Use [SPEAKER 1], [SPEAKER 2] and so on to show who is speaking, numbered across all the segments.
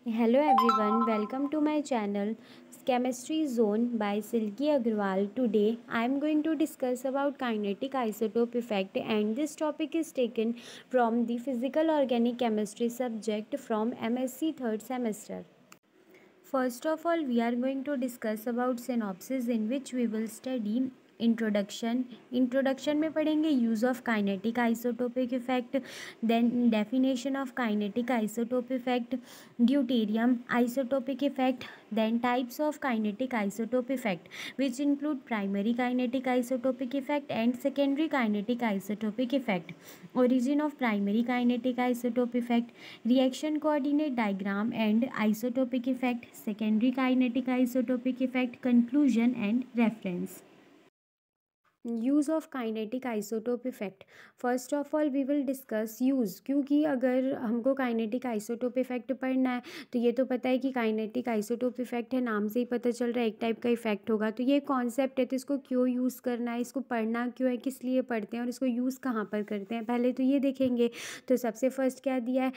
[SPEAKER 1] Hello everyone, welcome to my channel Chemistry Zone by Silky Agrawal. Today I am going to discuss about kinetic isotope effect, and this topic is taken from the physical organic chemistry subject from MSc third semester. First of all, we are going to discuss about synopsis, in which we will study introduction में पढ़ेंगे use of kinetic isotopic effect, then definition of kinetic isotope effect, deuterium isotopic effect, then types of kinetic isotope effect, which include primary kinetic isotopic effect and secondary kinetic isotopic effect, origin of primary kinetic isotope effect, reaction coordinate diagram and isotopic effect, secondary kinetic isotopic effect, conclusion and reference. Use of kinetic isotope effect. First of all we will discuss use, क्योंकि अगर हमको kinetic isotope effect पढ़ना है तो ये तो पता है कि काइनेटिक आइसोटोप इफेक्ट है, नाम से ही पता चल रहा है एक टाइप का इफेक्ट होगा. तो ये कॉन्सेप्ट है, तो इसको क्यों यूज़ करना है, इसको पढ़ना क्यों है, किस लिए पढ़ते हैं और इसको यूज़ कहाँ पर करते हैं, पहले तो ये देखेंगे. तो सबसे फर्स्ट क्या दिया है,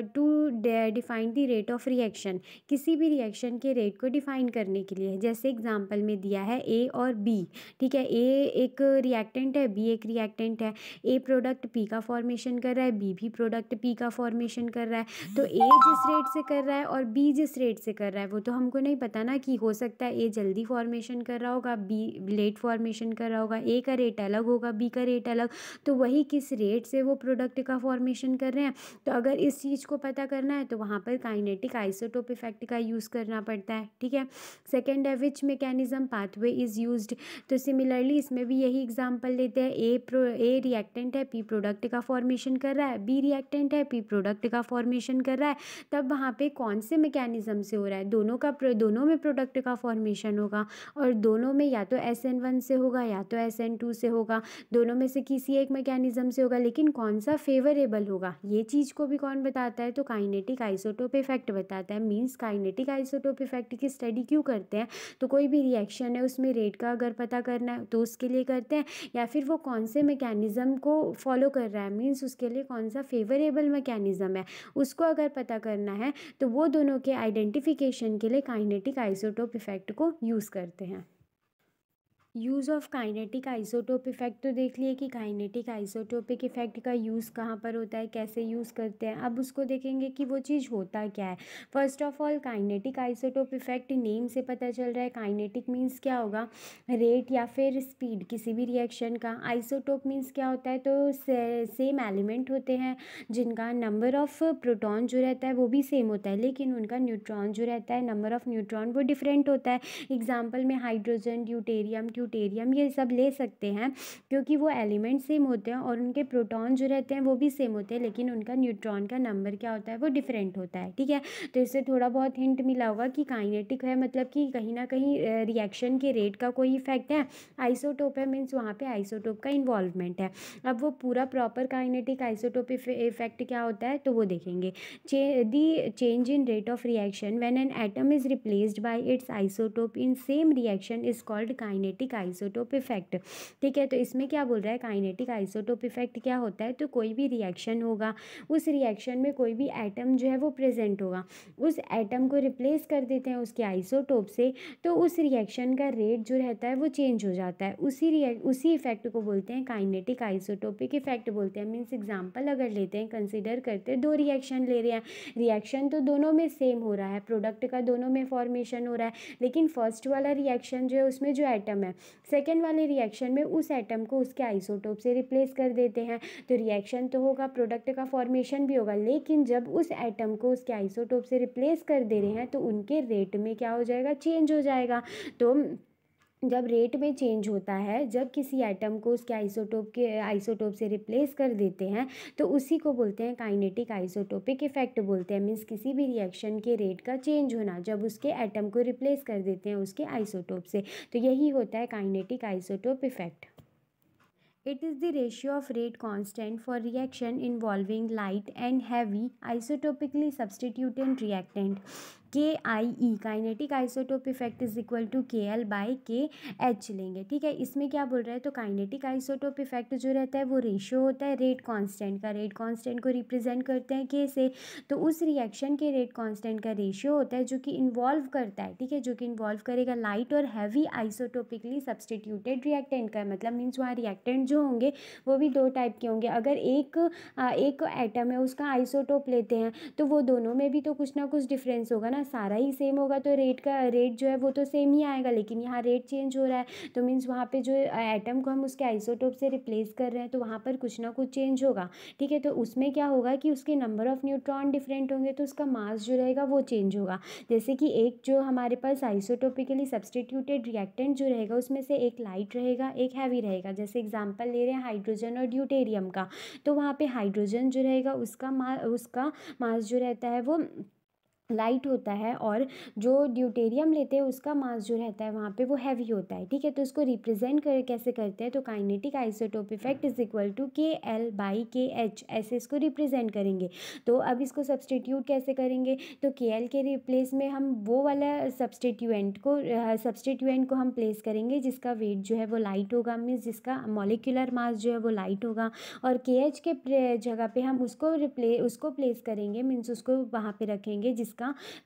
[SPEAKER 1] to define the rate of reaction. किसी भी रिएक्शन के रेट को डिफाइन करने के लिए, जैसे एग्जाम्पल में दिया है ए और बी. ठीक है, ए एक रिएक्टेंट है, बी एक रिएक्टेंट है. ए प्रोडक्ट पी का फॉर्मेशन कर रहा है, बी भी प्रोडक्ट पी का फॉर्मेशन कर रहा है. तो ए जिस रेट से कर रहा है और बी जिस रेट से कर रहा है वो तो हमको नहीं पता ना, कि हो सकता है ए जल्दी फॉर्मेशन कर रहा होगा, बी लेट फॉर्मेशन कर रहा होगा, ए का रेट अलग होगा, बी का रेट अलग. तो वही किस रेट से वो प्रोडक्ट का फॉर्मेशन कर रहे हैं. तो अगर इस चीज़ को पता करना है तो वहाँ पर काइनेटिक आइसोटोप इफेक्ट का यूज़ करना पड़ता है. ठीक है. सेकेंड है which mechanism pathway is used. तो सिमिलरली इसमें भी यही एग्जांपल लेते हैं. ए रिएक्टेंट है, पी प्रोडक्ट का फॉर्मेशन कर रहा है, बी रिएक्टेंट है, पी प्रोडक्ट का फॉर्मेशन कर रहा है. तब वहाँ पे कौन से मैकेनिज्म से हो रहा है, दोनों में प्रोडक्ट का फॉर्मेशन होगा, और दोनों में या तो SN1 से होगा या तो SN2 से होगा. दोनों में से किसी एक मैकेनिज्म से होगा, लेकिन कौन सा फेवरेबल होगा ये चीज़ को भी कौन बताता है, तो काइनेटिक आइसोटोप इफेक्ट बताता है. मीन्स काइनेटिक आइसोटोप इफेक्ट की स्टडी क्यों करते हैं, तो कोई भी रिएक्शन है उसमें रेट का अगर पता करना है तो उसके लिए करते हैं, या फिर वो कौन से मैकेनिज्म को फॉलो कर रहा है, मीन्स उसके लिए कौन सा फेवरेबल मैकेनिज्म है उसको अगर पता करना है, तो वो दोनों के आइडेंटिफिकेशन के लिए काइनेटिक आइसोटोप इफेक्ट को यूज़ करते हैं. Use of kinetic isotope effect तो देख लिए कि काइनेटिक आइसोटोपिक इफेक्ट का यूज़ कहाँ पर होता है, कैसे यूज़ करते हैं. अब उसको देखेंगे कि वो चीज़ होता क्या है. First of all kinetic isotope effect name से पता चल रहा है. काइनेटिक मीन्स क्या होगा, रेट या फिर स्पीड किसी भी रिएक्शन का. आइसोटोप मीन्स क्या होता है, तो सेम एलिमेंट होते हैं जिनका नंबर ऑफ प्रोटॉन जो रहता है वो भी सेम होता है, लेकिन उनका न्यूट्रॉन जो रहता है, नंबर ऑफ न्यूट्रॉन वो डिफरेंट होता है. एग्जाम्पल में हाइड्रोजन, ड्यूटेरियम ये सब ले सकते हैं, क्योंकि वो एलिमेंट सेम होते हैं और उनके प्रोटॉन जो रहते हैं वो भी सेम होते हैं, लेकिन उनका न्यूट्रॉन का नंबर क्या होता है, वो डिफरेंट होता है. ठीक है. तो इससे थोड़ा बहुत हिंट मिला होगा कि काइनेटिक है मतलब कि कहीं ना कहीं रिएक्शन के रेट का कोई इफेक्ट है. आइसोटोप है मीन्स वहाँ पे आइसोटोप का इन्वॉल्वमेंट है. अब वो पूरा प्रॉपर काइनेटिक आइसोटोप इफेक्ट क्या होता है तो वो देखेंगे. The change in rate of reaction when an atom is replaced by its isotope in same reaction is called kinetic isotope effect. ठीक है. तो इसमें क्या बोल रहा है, काइनेटिक आइसोटोप इफेक्ट क्या होता है, तो कोई भी रिएक्शन होगा, उस रिएक्शन में कोई भी एटम जो है वो प्रेजेंट होगा, उस एटम को रिप्लेस कर देते हैं उसके आइसोटोप से, तो उस रिएक्शन का रेट जो रहता है वो चेंज हो जाता है. उसी इफेक्ट को बोलते हैं काइनेटिक आइसोटोपिक इफेक्ट बोलते हैं. मीन्स एग्जाम्पल अगर लेते हैं, कंसिडर करते हैं, दो रिएक्शन ले रहे हैं, रिएक्शन तो दोनों में सेम हो रहा है, प्रोडक्ट का दोनों में फॉर्मेशन हो रहा है, लेकिन फर्स्ट वाला रिएक्शन जो है उसमें जो एटम है, सेकेंड वाले रिएक्शन में उस एटम को उसके आइसोटोप से रिप्लेस कर देते हैं. तो रिएक्शन तो होगा, प्रोडक्ट का फॉर्मेशन भी होगा, लेकिन जब उस एटम को उसके आइसोटोप से रिप्लेस कर दे रहे हैं तो उनके रेट में क्या हो जाएगा, चेंज हो जाएगा. तो जब रेट में चेंज होता है, जब किसी एटम को उसके आइसोटोप से रिप्लेस कर देते हैं, तो उसी को बोलते हैं काइनेटिक आइसोटोपिक इफेक्ट बोलते हैं. मीन्स किसी भी रिएक्शन के रेट का चेंज होना जब उसके एटम को रिप्लेस कर देते हैं उसके आइसोटोप से, तो यही होता है kinetic isotope effect. It is the ratio of rate constant for reaction involving light and heavy isotopically substituted reactant. KIE kinetic isotope effect is equal to KL/KH लेंगे। ठीक है, इसमें क्या बोल रहा है, तो काइनेटिक आइसोटोप इफेक्ट जो रहता है वो रेशियो होता है रेट कांस्टेंट का। रेट कांस्टेंट को रिप्रेजेंट करते हैं K से, तो उस रिएक्शन के रेट कांस्टेंट का रेशियो होता है जो कि इन्वॉल्व करता है, ठीक है, जो कि इन्वॉल्व करेगा लाइट और हैवी आइसोटोपिकली सब्सटीट्यूटेड रिएक्टेंट का। मतलब मीन्स वहाँ रिएक्टेंट जो होंगे वो भी दो टाइप के होंगे। अगर एक एटम है उसका आइसोटोप लेते हैं तो वो दोनों में भी तो कुछ ना कुछ डिफरेंस होगा ना, सारा ही सेम होगा तो रेट जो है वो तो सेम ही आएगा। लेकिन यहाँ रेट चेंज हो रहा है तो मीन्स वहाँ पे जो एटम को हम उसके आइसोटोप से रिप्लेस कर रहे हैं तो वहाँ पर कुछ ना कुछ चेंज होगा। ठीक है, तो उसमें क्या होगा कि उसके नंबर ऑफ न्यूट्रॉन डिफरेंट होंगे तो उसका मास जो रहेगा वो चेंज होगा। जैसे कि एक जो हमारे पास आइसोटोपिकली सब्सटीट्यूटेड रिएक्टेंट जो रहेगा उसमें से एक लाइट रहेगा एक हैवी रहेगा। जैसे एग्जांपल ले रहे हैं हाइड्रोजन और ड्यूटेरियम का, तो वहाँ पे हाइड्रोजन जो रहेगा उसका मास जो रहता है वो लाइट होता है, और जो ड्यूटेरियम लेते हैं उसका मास जो रहता है वहाँ पे वो हैवी होता है। ठीक है, तो इसको रिप्रेजेंट कैसे करते हैं, तो kinetic isotope effect is equal to KL/KH ऐसे इसको रिप्रेजेंट करेंगे। तो अब इसको सब्सटीट्यूट कैसे करेंगे, तो KL के रिप्लेस में हम वो वाला सब्सटीट्यूएंट को हम प्लेस करेंगे जिसका वेट जो है वो लाइट होगा, मीन्स जिसका मॉलिक्यूलर मास जो है वो लाइट होगा, और KH के जगह पे हम उसको प्लेस करेंगे, मीन्स उसको वहाँ पे रखेंगे जिसका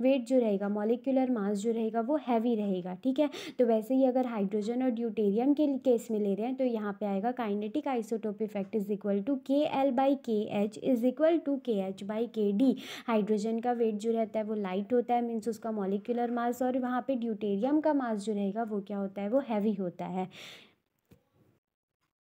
[SPEAKER 1] वेट जो रहेगा मॉलिक्यूलर मास जो रहेगा वो हैवी रहेगा। ठीक है, तो वैसे ही अगर हाइड्रोजन और ड्यूटेरियम के केस में ले रहे हैं तो यहाँ पे आएगा kinetic isotope effect is equal to KL/KH is equal to KH/KD। Hydrogen का वेट जो रहता है वो लाइट होता है, मीन्स उसका मॉलिक्यूलर मास, और वहाँ पे ड्यूटेरियम का मास जो रहेगा वो क्या होता है, वो हैवी होता है।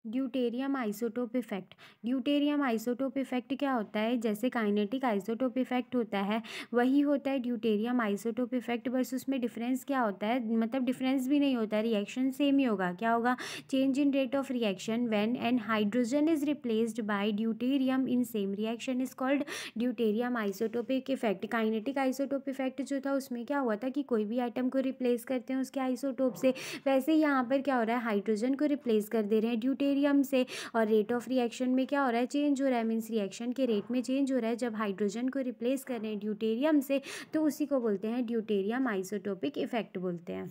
[SPEAKER 1] Deuterium isotope effect. Deuterium isotope effect क्या होता है, जैसे काइनेटिक आइसोटोप इफेक्ट होता है वही होता है ड्यूटेरियम आइसोटोप इफेक्ट, बस उसमें डिफरेंस क्या होता है, मतलब डिफरेंस भी नहीं होता है, रिएक्शन सेम ही होगा। क्या होगा, change in rate of reaction when N hydrogen is replaced bye deuterium in same reaction is called deuterium isotopic effect. Kinetic isotope effect जो था उसमें क्या हुआ था कि कोई भी आइटम को रिप्लेस करते हैं उसके आइसोटोप से, वैसे ही यहाँ पर क्या हो रहा है, हाइड्रोजन को रिप्लेस कर दे रहे हैं ड्यूटेरियम से, और रेट ऑफ रिएक्शन में क्या हो रहा है, चेंज हो रहा है, मीन्स रिएक्शन के रेट में चेंज हो रहा है जब हाइड्रोजन को रिप्लेस कर रहे हैं ड्यूटेरियम से, तो उसी को बोलते हैं ड्यूटेरियम आइसोटोपिक इफेक्ट बोलते हैं।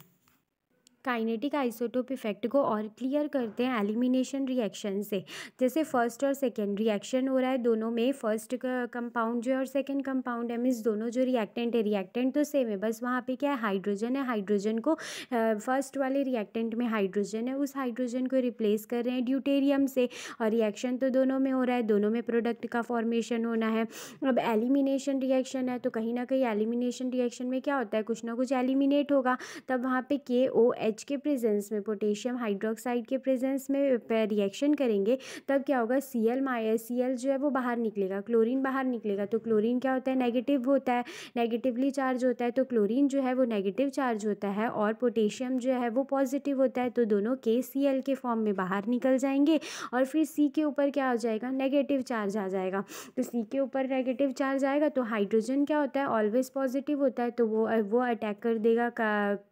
[SPEAKER 1] काइनेटिक आइसोटोप इफेक्ट को और क्लियर करते हैं एलिमिनेशन रिएक्शन से। जैसे फर्स्ट और सेकेंड रिएक्शन हो रहा है, दोनों में फर्स्ट कंपाउंड जो है और सेकेंड कंपाउंड है, मीन्स दोनों जो रिएक्टेंट तो सेम है, बस वहाँ पे क्या है, हाइड्रोजन है, हाइड्रोजन को फर्स्ट वाले रिएक्टेंट में हाइड्रोजन है, उस हाइड्रोजन को रिप्लेस कर रहे हैं ड्यूटेरियम से, और रिएक्शन तो दोनों में हो रहा है, दोनों में प्रोडक्ट का फॉर्मेशन होना है। अब एलिमिनेशन रिएक्शन है तो कहीं ना कहीं एलिमिनेशन रिएक्शन में क्या होता है, कुछ ना कुछ एलिमिनेट होगा, तब वहाँ पे KOH के प्रेजेंस में, पोटेशियम हाइड्रोक्साइड के प्रेजेंस में रिएक्शन करेंगे, तब क्या होगा, Cl जो है वो बाहर निकलेगा, क्लोरीन बाहर निकलेगा, तो क्लोरीन क्या होता है, नेगेटिव होता है, नेगेटिवली चार्ज होता है, तो क्लोरीन जो है वो नेगेटिव चार्ज होता है, और पोटेशियम जो है वो पॉजिटिव होता है, तो दोनों KCl के फॉर्म में बाहर निकल जाएंगे, और फिर C के ऊपर क्या हो जाएगा, नेगेटिव चार्ज आ जाएगा। तो C के ऊपर नेगेटिव चार्ज आएगा तो हाइड्रोजन क्या होता है, ऑलवेज पॉजिटिव होता है, तो वो अटैक कर देगा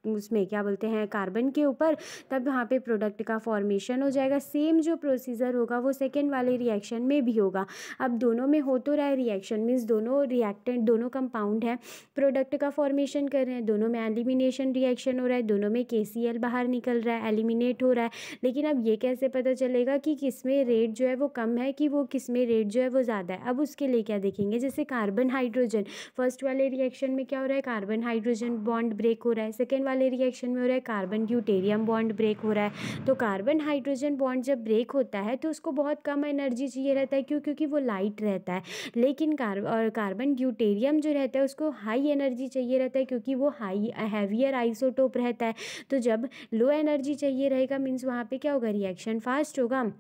[SPEAKER 1] उसमें क्या बोलते हैं, कार्बन के ऊपर, तब वहाँ पे प्रोडक्ट का फॉर्मेशन हो जाएगा। सेम जो प्रोसीजर होगा वो सेकेंड वाले रिएक्शन में भी होगा। अब दोनों में हो तो रहा है रिएक्शन, मीन्स दोनों रिएक्टेंट दोनों कंपाउंड है, प्रोडक्ट का फॉर्मेशन कर रहे हैं, दोनों में एलिमिनेशन रिएक्शन हो रहा है, दोनों में KCl बाहर निकल रहा है, एलिमिनेट हो रहा है। लेकिन अब ये कैसे पता चलेगा कि किस में रेट जो है वो कम है कि वो किस में रेट जो है वो ज़्यादा है। अब उसके लिए क्या देखेंगे, जैसे कार्बन हाइड्रोजन, फर्स्ट वाले रिएक्शन में क्या हो रहा है, कार्बन हाइड्रोजन बॉन्ड ब्रेक हो रहा है, सेकेंड वाले रिएक्शन में हो रहा है कार्बन ड्यूटेरियम बॉन्ड ब्रेक हो रहा है। तो कार्बन हाइड्रोजन बॉन्ड जब ब्रेक होता है तो उसको बहुत कम एनर्जी चाहिए रहता है, क्योंकि वो लाइट रहता है। लेकिन कार्बन ड्यूटेरियम जो रहता है उसको हाई एनर्जी चाहिए रहता है, क्योंकि वो हैवियर आइसोटोप रहता है। तो जब लो एनर्जी चाहिए रहेगा, मीन्स वहाँ पे क्या होगा, रिएक्शन फास्ट होगा,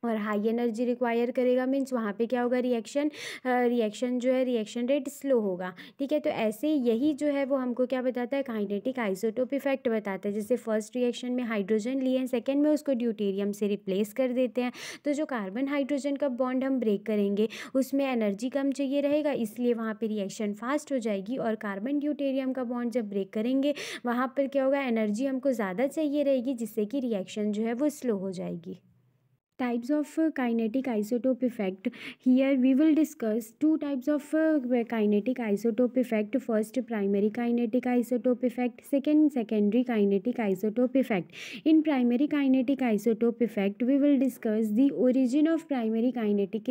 [SPEAKER 1] और हाई एनर्जी रिक्वायर करेगा, मीन्स वहाँ पे क्या होगा, रिएक्शन जो है रिएक्शन रेट स्लो होगा। ठीक है, तो ऐसे यही जो है वो हमको क्या बताता है, काइनेटिक आइसोटोप इफेक्ट बताता है। जैसे फर्स्ट रिएक्शन में हाइड्रोजन लिए हैं, सेकेंड में उसको ड्यूटेरियम से रिप्लेस कर देते हैं, तो जो कार्बन हाइड्रोजन का बॉन्ड हम ब्रेक करेंगे उसमें एनर्जी कम चाहिए रहेगा, इसलिए वहाँ पर रिएक्शन फास्ट हो जाएगी, और कार्बन ड्यूटेरियम का बॉन्ड जब ब्रेक करेंगे वहाँ पर क्या होगा, एनर्जी हमको ज़्यादा चाहिए रहेगी, जिससे कि रिएक्शन जो है वो स्लो हो जाएगी। Types of kinetic isotope effect. Here we will discuss two types of kinetic isotope effect. First, primary kinetic isotope effect. Second, secondary kinetic isotope effect. In primary kinetic isotope effect, we will discuss the origin of primary kinetic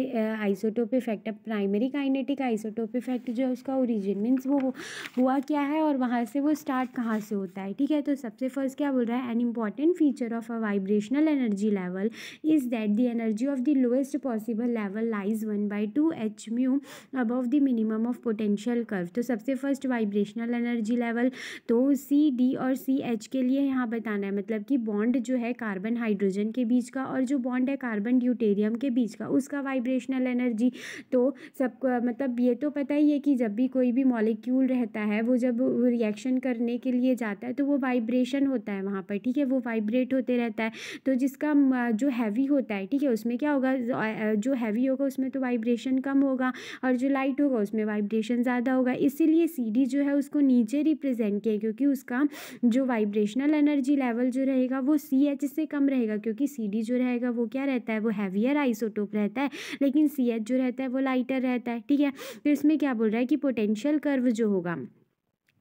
[SPEAKER 1] isotope effect. अब primary kinetic isotope effect जो है उसका origin means वो हुआ क्या है और वहाँ से वो start कहाँ से होता है, ठीक है। तो सबसे first क्या बोल रहा है, an important feature of a vibrational energy level is that the energy of the lowest possible level lies 1/2 h mu above the minimum of potential curve। तो सबसे फर्स्ट वाइब्रेशनल एनर्जी लेवल तो C D और C H के लिए यहाँ बताना है, मतलब कि बॉन्ड जो है कार्बन हाइड्रोजन के बीच का और जो बॉन्ड है कार्बन ड्यूटेरियम के बीच का उसका वाइब्रेशनल एनर्जी। तो सबको मतलब ये तो पता ही है कि जब भी कोई भी मॉलिक्यूल रहता है वो जब रिएक्शन करने के लिए जाता है तो वो वाइब्रेशन होता है वहाँ पर, ठीक है, वो वाइब्रेट होते रहता है। तो जिसका जो हैवी होता है, ठीक है, उसमें क्या होगा, जो हैवी होगा उसमें तो वाइब्रेशन कम होगा और जो लाइट होगा उसमें वाइब्रेशन ज़्यादा होगा। इसीलिए सी डी जो है उसको नीचे रिप्रेजेंट किया क्योंकि उसका जो वाइब्रेशनल एनर्जी लेवल जो रहेगा वो सी एच से कम रहेगा, क्योंकि सी डी जो रहेगा वो क्या रहता है, वो हैवियर आइसोटोप रहता है, लेकिन सी एच जो रहता है वो लाइटर रहता है, ठीक है। तो इसमें क्या बोल रहा है कि पोटेंशियल कर्व जो होगा,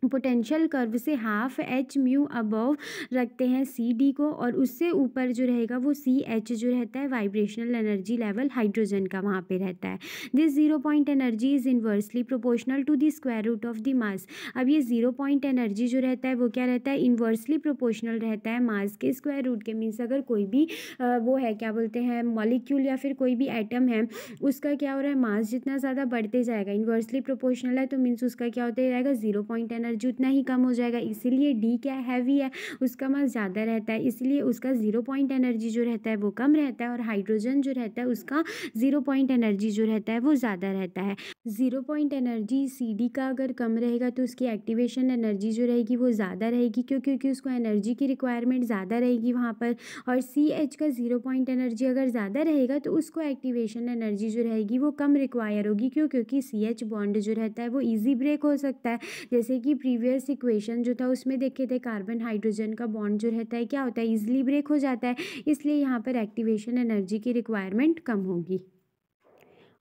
[SPEAKER 1] पोटेंशियल कर्व से हाफ एच म्यू अबव रखते हैं सी डी को और उससे ऊपर जो रहेगा वो सी एच जो रहता है वाइब्रेशनल एनर्जी लेवल हाइड्रोजन का वहाँ पे रहता है। This zero point energy is inversely proportional to the square root of the mass. अब ये जीरो पॉइंट एनर्जी जो रहता है वो क्या रहता है, इन्वर्सली प्रोपोर्शनल रहता है मास के स्क्वायर रूट के। मीन्स अगर कोई भी वो है क्या बोलते हैं मॉलिक्यूल या फिर कोई भी एटम है उसका क्या हो रहा है, मास जितना ज़्यादा बढ़ते जाएगा, इन्वर्सली प्रोपोर्शनल है तो मीन्स उसका क्या होते जाएगा, जीरो पॉइंट एनर्जी उतना ही कम हो जाएगा। इसीलिए डी क्या हैवी है, उसका मास ज़्यादा रहता है, इसलिए उसका जीरो पॉइंट एनर्जी जो रहता है वो कम रहता है और हाइड्रोजन जो रहता है उसका जीरो पॉइंट एनर्जी जो रहता है वो ज़्यादा रहता है। Zero point energy C D का अगर कम रहेगा तो उसकी एक्टिवेशन एनर्जी जो रहेगी वो ज़्यादा रहेगी, क्योंकि उसको एनर्जी की रिक्वायरमेंट ज़्यादा रहेगी वहाँ पर। और सी एच का जीरो पॉइंट एनर्जी अगर ज़्यादा रहेगा तो उसको एक्टिवेशन एनर्जी जो रहेगी वो कम रिक्वायर होगी, क्योंकि सी एच बॉन्ड जो रहता है वो ईजी ब्रेक हो सकता है। जैसे कि प्रीवियस इक्वेशन जो था उसमें देखे थे कार्बन हाइड्रोजन का बॉन्ड जो रहता है क्या होता है, ईजिली ब्रेक हो जाता है, इसलिए यहाँ पर एक्टिवेशन एनर्जी की रिक्वायरमेंट कम होगी।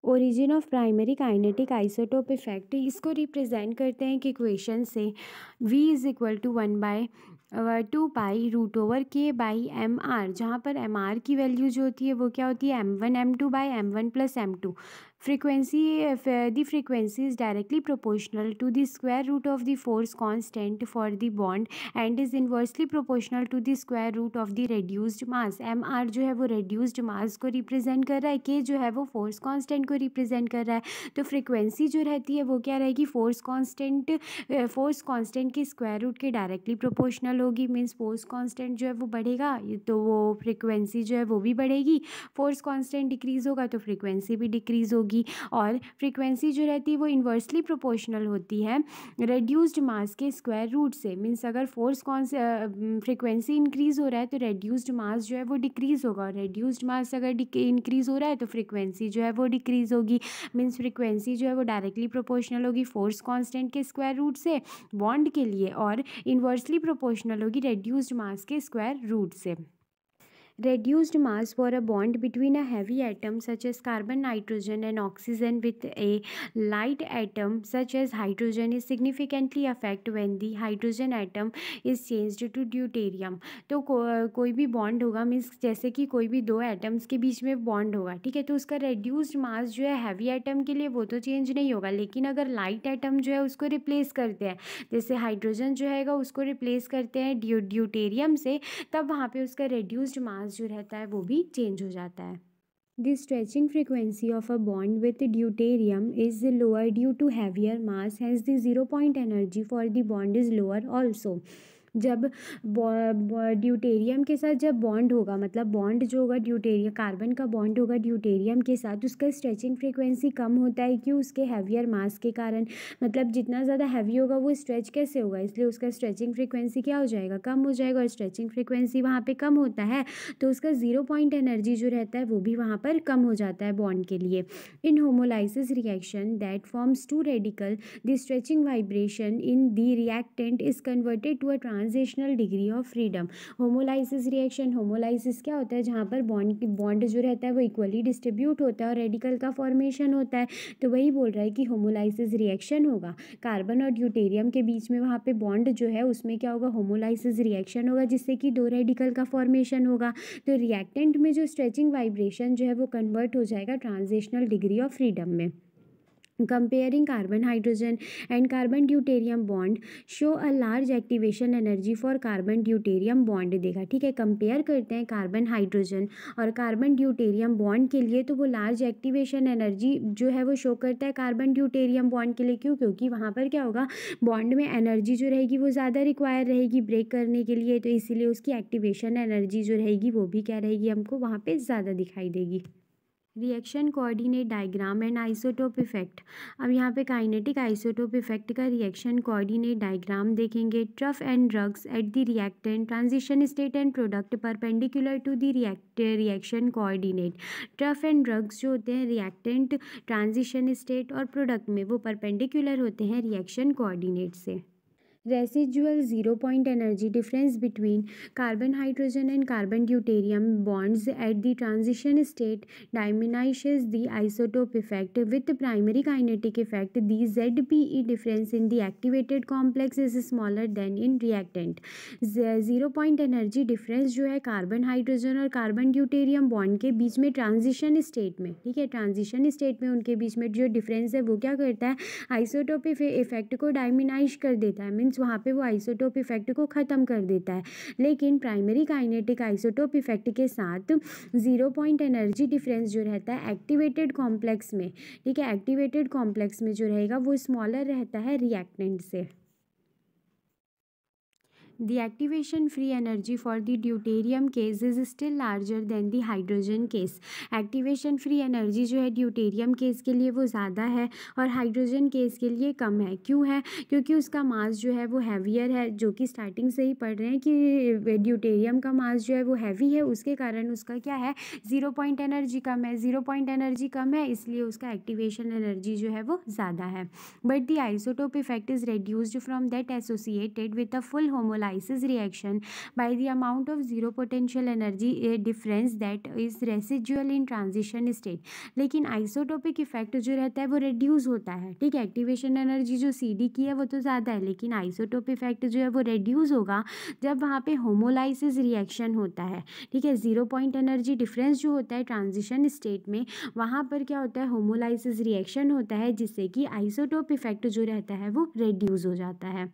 [SPEAKER 1] Origin of primary kinetic isotope effect, इसको रिप्रेजेंट करते हैं कि इक्वेशन से V is equal to 1/2 pi root over K by M R, जहाँ पर एम आर की वैल्यू जो होती है वो क्या होती है, M1 M2 by M1 plus M2। frequency the frequency is directly proportional to the square root of the force constant for the bond and is inversely proportional to the square root of the reduced mass। mr जो है वो reduced mass को represent कर रहा है, k जो है वो force constant को represent कर रहा है। तो frequency जो रहती है वो क्या रहेगी, force constant के square root के directly proportional होगी। मीन्स force constant जो है वो बढ़ेगा तो वो frequency जो है वो भी बढ़ेगी, force constant डिक्रीज़ होगा तो frequency भी डिक्रीज़ होगी। और फ्रीक्वेंसी जो रहती है वो इन्वर्सली प्रोपोर्शनल होती है रेड्यूस्ड मास के स्क्वायर रूट से। मीन्स अगर फोर्स फ्रीक्वेंसी इंक्रीज़ हो रहा है तो रेड्यूस्ड मास जो है वो डिक्रीज़ होगा, और रेड्यूस्ड मास अगर इंक्रीज़ हो रहा है तो फ्रीक्वेंसी जो है वो डिक्रीज़ होगी। मीन्स फ्रीक्वेंसी जो है वो डायरेक्टली प्रोपोर्शनल होगी फोर्स कांस्टेंट के स्क्वायर रूट से बॉन्ड के लिए, और इन्वर्सली प्रोपोर्शनल होगी रेड्यूस्ड मास के स्क्वायर रूट से। Reduced mass for a bond between a heavy atom such as carbon, nitrogen and oxygen with a light atom such as hydrogen is significantly affected when the hydrogen atom is changed to deuterium। तो कोई भी bond होगा, means जैसे कि कोई भी दो atoms के बीच में बॉन्ड होगा, ठीक है, तो उसका रेड्यूस्ड मास जो है हैवी एटम के लिए वो तो चेंज नहीं होगा, लेकिन अगर लाइट एटम जो है उसको रिप्लेस करते हैं, जैसे हाइड्रोजन जो है उसको रिप्लेस करते हैं ड्यूटेरियम से, तब वहाँ पे उसका रेड्यूस्ड मास जो रहता है वो भी चेंज हो जाता है। The stretching frequency of a bond with deuterium is lower due to heavier mass, hence the zero point energy for the bond is lower also। जब ड्यूटेरियम के साथ जब बॉन्ड होगा, मतलब बॉन्ड जो होगा ड्यूटेरियम कार्बन का बॉन्ड होगा ड्यूटेरियम के साथ, उसका स्ट्रेचिंग फ्रीक्वेंसी कम होता है, क्यों, उसके हैवियर मास के कारण। मतलब जितना ज़्यादा हैवी होगा वो स्ट्रेच कैसे होगा, इसलिए उसका स्ट्रेचिंग फ्रीक्वेंसी क्या हो जाएगा, कम हो जाएगा, और स्ट्रेचिंग फ्रीक्वेंसी वहाँ पे कम होता है तो उसका जीरो पॉइंट एनर्जी जो रहता है वो भी वहाँ पर कम हो जाता है बॉन्ड के लिए। In homolysis reaction that forms two radical the stretching vibration in the reactant is converted to a transitional degree of freedom. Homolysis reaction, homolysis क्या होता है, जहाँ पर बॉन्ड जो रहता है वो इक्वली डिस्ट्रीब्यूट होता है और रेडिकल का फॉर्मेशन होता है। तो वही बोल रहा है कि होमोलाइसिस रिएक्शन होगा, कार्बन और ड्यूटेरियम के बीच में वहाँ पे बॉन्ड जो है उसमें क्या होगा, होमोलाइसिस रिएक्शन होगा, जिससे कि 2 रेडिकल का फॉर्मेशन होगा। तो रिएक्टेंट में जो स्ट्रेचिंग वाइब्रेशन जो है वो कन्वर्ट हो जाएगा ट्रांजिशनल डिग्री ऑफ फ्रीडम में। Comparing carbon hydrogen and carbon deuterium bond show a large activation energy for carbon deuterium bond देगा। ठीक है, कंपेयर करते हैं कार्बन हाइड्रोजन और कार्बन ड्यूटेरियम बॉन्ड के लिए, तो वो लार्ज एक्टिवेशन एनर्जी जो है वो शो करता है कार्बन ड्यूटेरियम बॉन्ड के लिए। क्यों? क्योंकि वहाँ पर क्या होगा, बॉन्ड में एनर्जी जो रहेगी वो ज़्यादा रिक्वायर रहेगी ब्रेक करने के लिए, तो इसीलिए उसकी एक्टिवेशन एनर्जी जो रहेगी वो भी क्या रहेगी, हमको वहाँ पे ज़्यादा दिखाई देगी। Reaction coordinate diagram and isotope effect. अब यहाँ पे काइनेटिक आइसोटोप इफेक्ट का रिएक्शन कोऑर्डिनेट डायग्राम देखेंगे। Trough and drugs at the reactant transition state and product perpendicular to the reaction coordinate. Trough and drugs जो होते हैं रिएक्टेंट, ट्रांजिशन स्टेट और product में, वो परपेंडिकुलर होते हैं रिएक्शन कोऑर्डिनेट से। Residual 0-point energy difference between carbon hydrogen and carbon deuterium bonds at the transition state diminishes the isotope effect. With primary kinetic effect, the ZPE difference in the activated complex is smaller than in reactant. 0-point energy difference जो है carbon hydrogen और carbon deuterium bond के बीच में transition state में, ठीक है, transition state में उनके बीच में जो डिफरेंस है वो क्या करता है, आइसोटोप इफेक्ट को डायमिनाइज कर देता है, मीन्स वहाँ पे वो आइसोटोप इफेक्ट को ख़त्म कर देता है। लेकिन प्राइमरी काइनेटिक आइसोटोप इफेक्ट के साथ 0-point एनर्जी डिफरेंस जो रहता है एक्टिवेटेड कॉम्प्लेक्स में, ठीक है, एक्टिवेटेड कॉम्प्लेक्स में जो रहेगा वो स्मॉलर रहता है रिएक्टेंट से। The activation free energy for the deuterium case is still larger than the hydrogen case. Activation free energy जो है ड्यूटेरियम केस के लिए वो ज़्यादा है और हाइड्रोजन केस के लिए कम है। क्यों है? क्योंकि उसका मास जो है वो हैवियर है, जो कि स्टार्टिंग से ही पढ़ रहे हैं कि ड्यूटेरियम का मास जो है वो हैवी है, उसके कारण उसका क्या है, 0-point एनर्जी कम है। 0-point एनर्जी कम है इसलिए उसका एक्टिवेशन एनर्जी जो है वो ज़्यादा है। But the isotope effect is reduced from that associated with a full homolysis reaction by the amount of zero potential energy difference that is residual in transition state। लेकिन isotopic effect जो रहता है वो रिड्यूस होता है, ठीक है, activation energy जो CD की है वो तो ज़्यादा है, लेकिन आइसोटोप इफेक्ट जो है वो रिड्यूस होगा जब वहाँ पे होमोलाइसिस रिएक्शन होता है, ठीक है। 0-point एनर्जी डिफरेंस जो होता है ट्रांजिशन स्टेट में, वहाँ पर क्या होता है, होमोलाइसिस रिएक्शन होता है, जिससे कि आइसोटोप इफेक्ट जो रहता है वो रिड्यूस हो जाता है।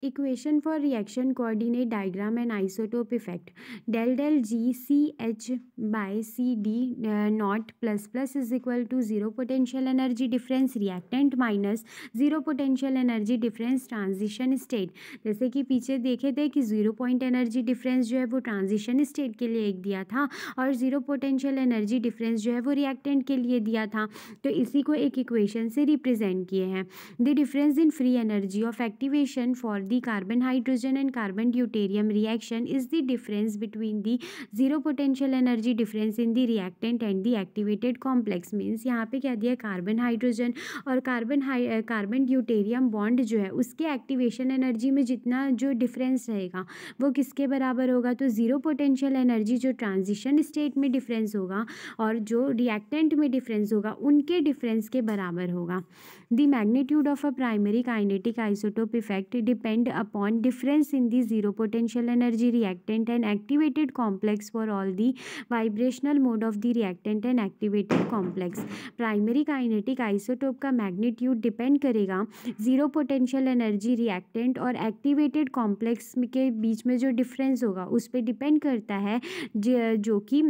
[SPEAKER 1] Equation for reaction coordinate diagram and isotope effect. Del G CH by CD naught plus plus is equal to 0 potential energy difference reactant minus 0 potential energy difference transition state। जैसे कि पीछे देखे थे कि 0-point energy difference जो है वो transition state के लिए एक दिया था और 0 potential energy difference जो है वो reactant के लिए दिया था, तो इसी को एक इक्वेशन से रिप्रेजेंट किए हैं। The difference in free energy of activation for the carbon hydrogen and carbon deuterium reaction is the difference between the 0 potential energy difference in the reactant and the activated complex। Means यहाँ पे क्या दिया, carbon hydrogen और carbon deuterium bond जो है उसके activation energy में जितना जो डिफरेंस रहेगा वो किसके बराबर होगा, तो 0 पोटेंशियल एनर्जी जो ट्रांजिशन स्टेट में डिफरेंस होगा और जो रिएक्टेंट में डिफरेंस होगा उनके डिफरेंस के बराबर होगा। The magnitude of a primary kinetic isotope effect depend upon difference in the zero potential energy reactant and activated complex for all the vibrational mode of the reactant and activated complex। Primary kinetic isotope का magnitude depend करेगा zero potential energy reactant और activated complex के बीच में जो difference होगा उस पर depend करता है, जो कि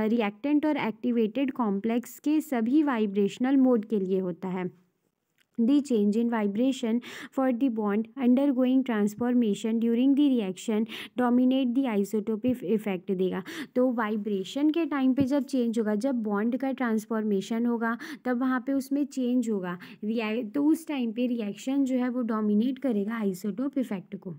[SPEAKER 1] reactant और activated complex के सभी vibrational mode के लिए होता है। The change in vibration for the bond undergoing transformation during the reaction dominate the isotope effect देगा। तो वाइब्रेशन के टाइम पे जब चेंज होगा, जब बॉन्ड का ट्रांसफॉर्मेशन होगा तब वहाँ पे उसमें चेंज होगा, तो उस टाइम पे रिएक्शन जो है वो डोमिनेट करेगा आइसोटोप इफेक्ट को।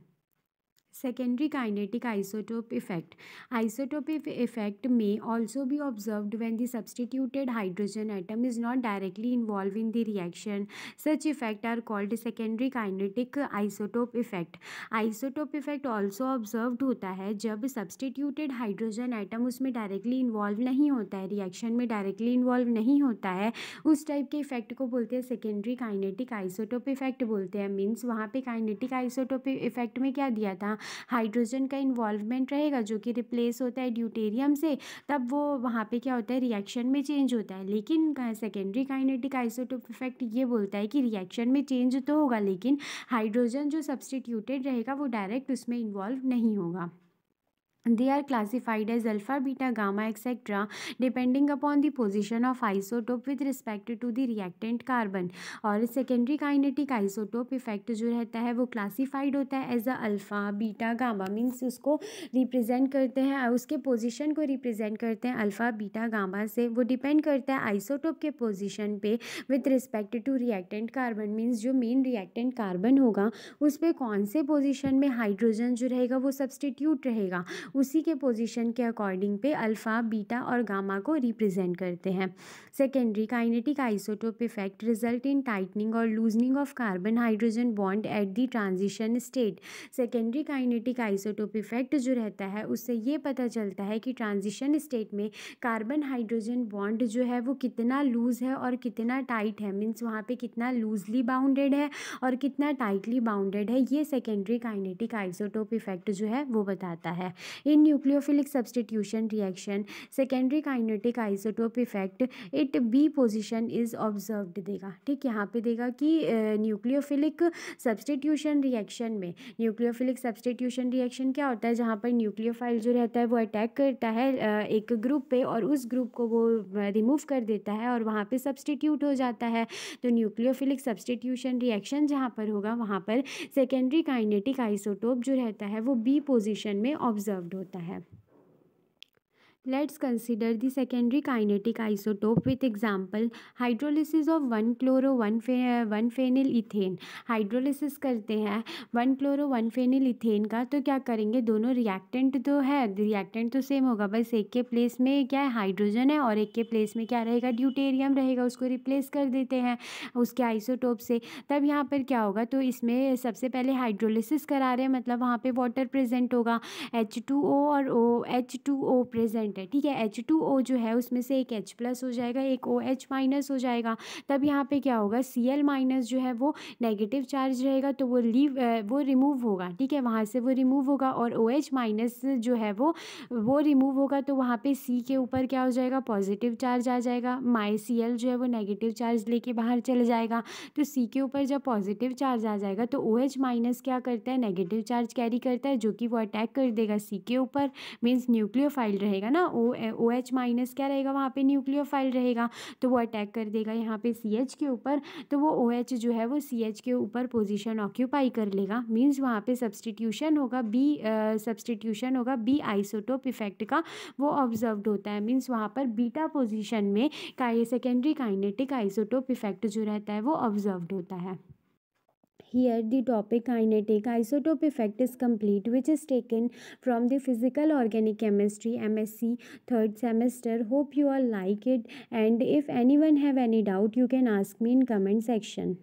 [SPEAKER 1] Secondary kinetic isotope effect. Isotope effect may also be observed when the substituted hydrogen atom is not directly involved in the reaction. Such effects are called secondary kinetic isotope effect. Isotope effect also observed होता है जब substituted hydrogen atom उसमें directly involve नहीं होता है, reaction में directly involve नहीं होता है, उस टाइप के इफेक्ट को बोलते हैं सेकेंडरी काइनेटिक आइसोटोप इफेक्ट बोलते हैं. मीन्स वहाँ पे काइनेटिक आइसोटोप इफेक्ट में क्या दिया था, हाइड्रोजन का इन्वॉल्वमेंट रहेगा जो कि रिप्लेस होता है ड्यूटेरियम से, तब वो वहाँ पे क्या होता है, रिएक्शन में चेंज होता है. लेकिन सेकेंडरी काइनेटिक आइसोटोप इफेक्ट ये बोलता है कि रिएक्शन में चेंज तो होगा लेकिन हाइड्रोजन जो सब्सटीट्यूटेड रहेगा वो डायरेक्ट उसमें इन्वॉल्व नहीं होगा. They are classified as alpha, beta, gamma, etc. depending upon the position of isotope with respect to the reactant carbon. और secondary kinetic isotope effect जो रहता है वो classified होता है as a alpha, beta, gamma. Means उसको represent करते हैं, उसके पोजिशन को रिप्रेजेंट करते हैं अल्फ़ा बीटा गामा से. वो डिपेंड करता है आइसोटोप के पोजिशन पे with respect to reactant carbon. Means जो मेन रिएक्टेंट कार्बन होगा उस पर कौन से पोजिशन में हाइड्रोजन जो रहेगा वो सब्सटीट्यूट रहेगा, उसी के पोजीशन के अकॉर्डिंग पे अल्फ़ा बीटा और गामा को रिप्रेजेंट करते हैं. Secondary kinetic isotope effect result in tightening और loosening of carbon hydrogen bond at the transition state. Secondary kinetic isotope effect जो रहता है उससे ये पता चलता है कि ट्रांजिशन स्टेट में कार्बन हाइड्रोजन बॉन्ड जो है वो कितना लूज है और कितना टाइट है. मीन्स वहाँ पे कितना लूजली बाउंडेड है और कितना टाइटली बाउंडेड है, ये सेकेंडरी काइनेटिक आइसोटोप इफेक्ट जो है वो बताता है. In nucleophilic substitution reaction, secondary kinetic isotope effect, it B position is observed देगा. ठीक, यहाँ पे देगा कि न्यूक्लियोफिलिक सब्सटीट्यूशन रिएक्शन में, न्यूक्लियोफिलिक सब्सटीट्यूशन रिएक्शन क्या होता है, जहाँ पर न्यूक्लियोफाइल जो रहता है वो अटैक करता है एक ग्रुप पे और उस ग्रुप को वो रिमूव कर देता है और वहाँ पे सब्सटीट्यूट हो जाता है. तो न्यूक्लियोफिलिक सब्सटीट्यूशन रिएक्शन जहाँ पर होगा वहाँ पर सेकेंडरी काइनेटिक आइसोटोप जो रहता है वो बी पोजीशन में ऑब्जर्व्ड होता है. Let's consider the secondary kinetic isotope with example hydrolysis of 1-chloro-1-phenyl ethane. Hydrolysis करते हैं 1-chloro-1-phenyl ethane का, तो क्या करेंगे, दोनों रिएक्टेंट तो है, रिएक्टेंट तो सेम होगा, बस एक के प्लेस में क्या है हाइड्रोजन है और एक के प्लेस में क्या रहेगा, ड्यूटेरियम रहेगा, उसको रिप्लेस कर देते हैं उसके आइसोटोप से. तब यहाँ पर क्या होगा, तो इसमें सबसे पहले हाइड्रोलिसिस करा रहे हैं मतलब वहाँ पे वाटर प्रेजेंट होगा, H2O और H2O प्रेजेंट है. ठीक है, H2O जो है उसमें से एक H प्लस हो जाएगा, एक OH माइनस हो जाएगा. तब यहाँ पे क्या होगा, Cl माइनस जो है वो नेगेटिव चार्ज रहेगा तो वो रिमूव होगा. ठीक है, वहाँ से वो रिमूव होगा और OH माइनस जो है वो रिमूव होगा तो वहाँ पे C के ऊपर क्या हो जाएगा, पॉजिटिव चार्ज आ जाएगा. Cl जो है वो नेगेटिव चार्ज लेके बाहर चले जाएगा. तो C के ऊपर जब पॉजिटिव चार्ज आ जाएगा तो OH माइनस क्या करता है, नेगेटिव चार्ज कैरी करता है जो कि वो अटैक कर देगा C के ऊपर. मीन्स न्यूक्लियोफाइल रहेगा ना, OH माइनस क्या रहेगा वहाँ पे, न्यूक्लियोफाइल रहेगा, तो वो अटैक कर देगा यहाँ पे CH के ऊपर. तो वो OH जो है वो CH के ऊपर पोजीशन ऑक्यूपाई कर लेगा. मीन्स वहाँ पे सब्सटीट्यूशन होगा बी आइसोटोप इफेक्ट का, वो ऑब्जर्व्ड होता है. मीन्स वहाँ पर बीटा पोजीशन में सेकेंडरी काइनेटिक आइसोटोप इफेक्ट जो रहता है वो ऑब्जर्व्ड होता है. Here the topic kinetic isotope effect is complete, which is taken from the physical organic chemistry MSc 3rd semester. Hope you all like it, and if anyone have any doubt you can ask me in comment section.